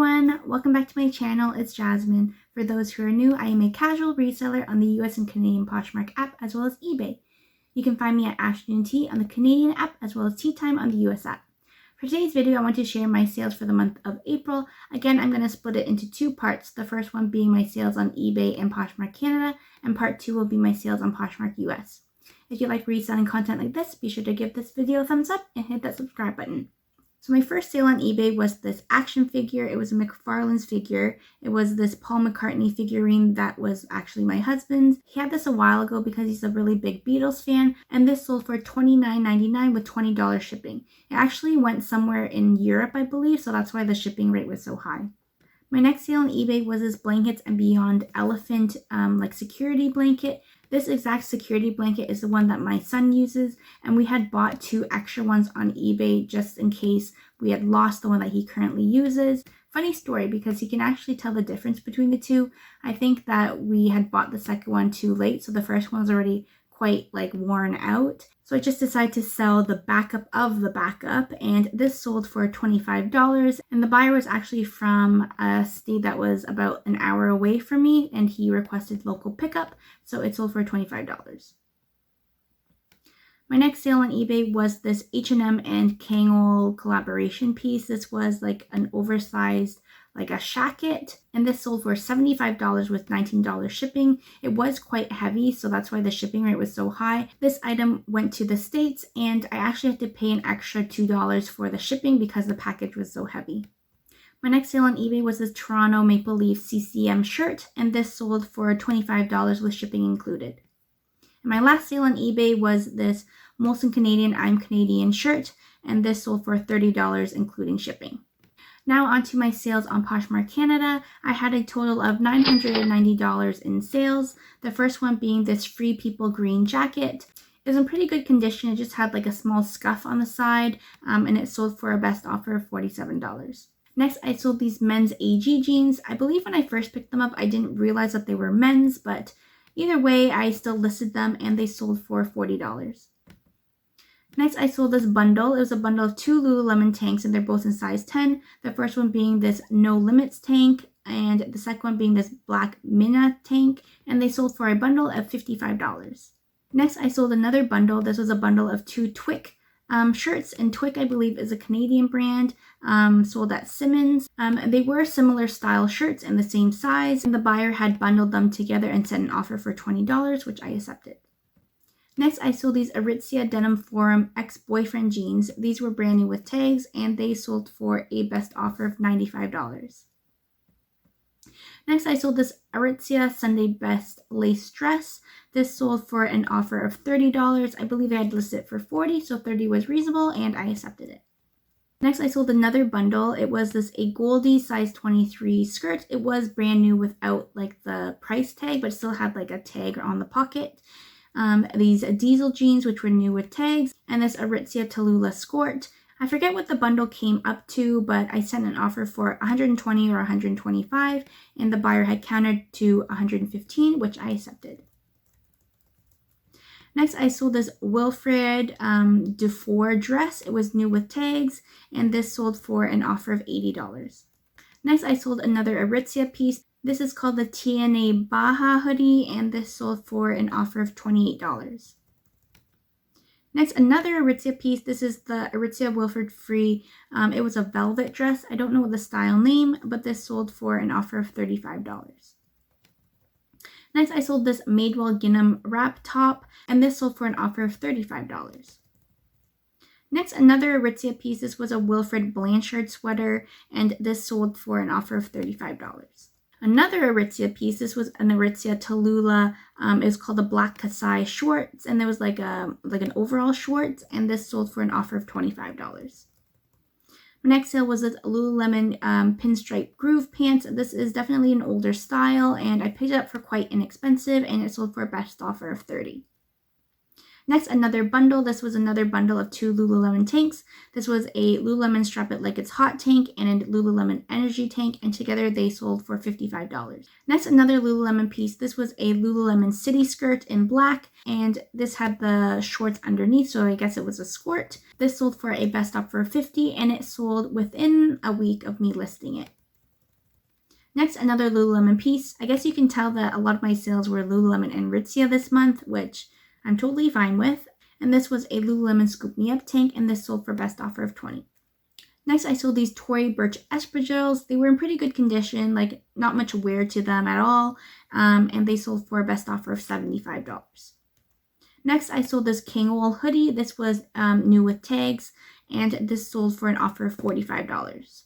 everyone, welcome back to my channel. It's Jasmine. For those who are new, I am a casual reseller on the US and Canadian Poshmark app as well as eBay. You can find me at Afternoon Tea on the Canadian app as well as Tea Time on the US app. For today's video, I want to share my sales for the month of April. Again, I'm going to split it into two parts. The first one being my sales on eBay and Poshmark Canada, and part two will be my sales on Poshmark US. If you like reselling content like this, be sure to give this video a thumbs up and hit that subscribe button. So my first sale on eBay was this action figure. It was a McFarlane's figure. It was this Paul McCartney figurine that was actually my husband's. He had this a while ago because he's a really big Beatles fan, and this sold for $29.99 with $20 shipping. It actually went somewhere in Europe, I believe, so that's why the shipping rate was so high. My next sale on eBay was this Blankets and Beyond elephant security blanket. This exact security blanket is the one that my son uses, and we had bought two extra ones on eBay just in case we had lost the one that he currently uses. Funny story, because he can actually tell the difference between the two. I think that we had bought the second one too late, so the first one was already quite worn out. So I just decided to sell the backup of the backup, and this sold for $25, and the buyer was actually from a state that was about an hour away from me, and he requested local pickup, so it sold for $25. My next sale on eBay was this H&M and Kangol collaboration piece. This was like an oversized a shacket, and this sold for $75 with $19 shipping. It was quite heavy, so that's why the shipping rate was so high. This item went to the States, and I actually had to pay an extra $2 for the shipping because the package was so heavy. My next sale on eBay was this Toronto Maple Leaf CCM shirt, and this sold for $25 with shipping included. And my last sale on eBay was this Molson Canadian I'm Canadian shirt, and this sold for $30 including shipping. Now onto my sales on Poshmark Canada. I had a total of $990 in sales. The first one being this Free People green jacket. It was in pretty good condition. It just had a small scuff on the side, and it sold for a best offer of $47. Next, I sold these men's AG jeans. I believe when I first picked them up, I didn't realize that they were men's, but either way, I still listed them, and they sold for $40. Next, I sold this bundle. It was a bundle of two Lululemon tanks, and they're both in size 10. The first one being this No Limits tank, and the second one being this Black Minna tank, and they sold for a bundle of $55. Next, I sold another bundle. This was a bundle of two Twick shirts, and Twick, I believe, is a Canadian brand, sold at Simmons. They were similar style shirts in the same size, and the buyer had bundled them together and sent an offer for $20, which I accepted. Next, I sold these Aritzia Denim Forum ex-boyfriend jeans. These were brand new with tags, and they sold for a best offer of $95. Next, I sold this Aritzia Sunday Best lace dress. This sold for an offer of $30. I believe I had listed it for $40, so $30 was reasonable, and I accepted it. Next, I sold another bundle. It was this a Goldie size 23 skirt. It was brand new without the price tag, but still had a tag on the pocket. These diesel jeans, which were new with tags, and this Aritzia Tallulah skirt. I forget what the bundle came up to, but I sent an offer for $120 or $125, and the buyer had countered to $115, which I accepted. Next, I sold this Wilfred Dufour dress. It was new with tags, and this sold for an offer of $80. Next, I sold another Aritzia piece. This is called the TNA Baja hoodie, and this sold for an offer of $28. Next, another Aritzia piece. This is the Aritzia Wilfred Free. It was a velvet dress. I don't know the style name, but this sold for an offer of $35. Next, I sold this Madewell Gingham wrap top, and this sold for an offer of $35. Next, another Aritzia piece. This was a Wilfred Blanchard sweater, and this sold for an offer of $35. Another Aritzia piece, this was an Aritzia Tallulah, it was called the Black Kasai shorts, and there was an overall shorts, and this sold for an offer of $25. My next sale was this Lululemon pinstripe groove pants. This is definitely an older style, and I picked it up for quite inexpensive, and it sold for a best offer of $30. Next, another bundle. This was another bundle of two Lululemon tanks. This was a Lululemon Strap It Like It's Hot tank and a Lululemon Energy tank, and together they sold for $55. Next, another Lululemon piece. This was a Lululemon City skirt in black, and this had the shorts underneath, so I guess it was a skirt. This sold for a best offer of $50, and it sold within a week of me listing it. Next, another Lululemon piece. I guess you can tell that a lot of my sales were Lululemon and Aritzia this month, which I'm totally fine with. And this was a Lululemon Scoop Me Up tank, and this sold for best offer of $20. Next, I sold these Tory Burch espadrilles. They were in pretty good condition, like not much wear to them at all, and they sold for a best offer of $75. Next, I sold this King Wool hoodie. This was new with tags, and this sold for an offer of $45.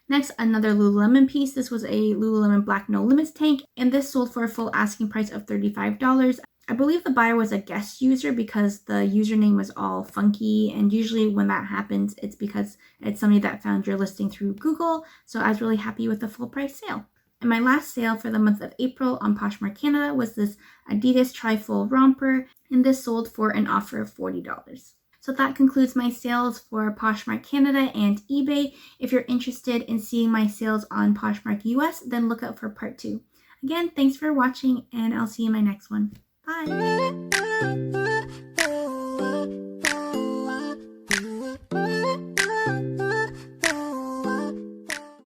Next, another Lululemon piece. This was a Lululemon Black No Limits tank, and this sold for a full asking price of $35. I believe the buyer was a guest user because the username was all funky, and usually when that happens, it's because it's somebody that found your listing through Google, so I was really happy with the full price sale. And my last sale for the month of April on Poshmark Canada was this Adidas Tri-Fold Romper, and this sold for an offer of $40. So that concludes my sales for Poshmark Canada and eBay. If you're interested in seeing my sales on Poshmark US, then look out for part 2. Again, thanks for watching, and I'll see you in my next one. Bye!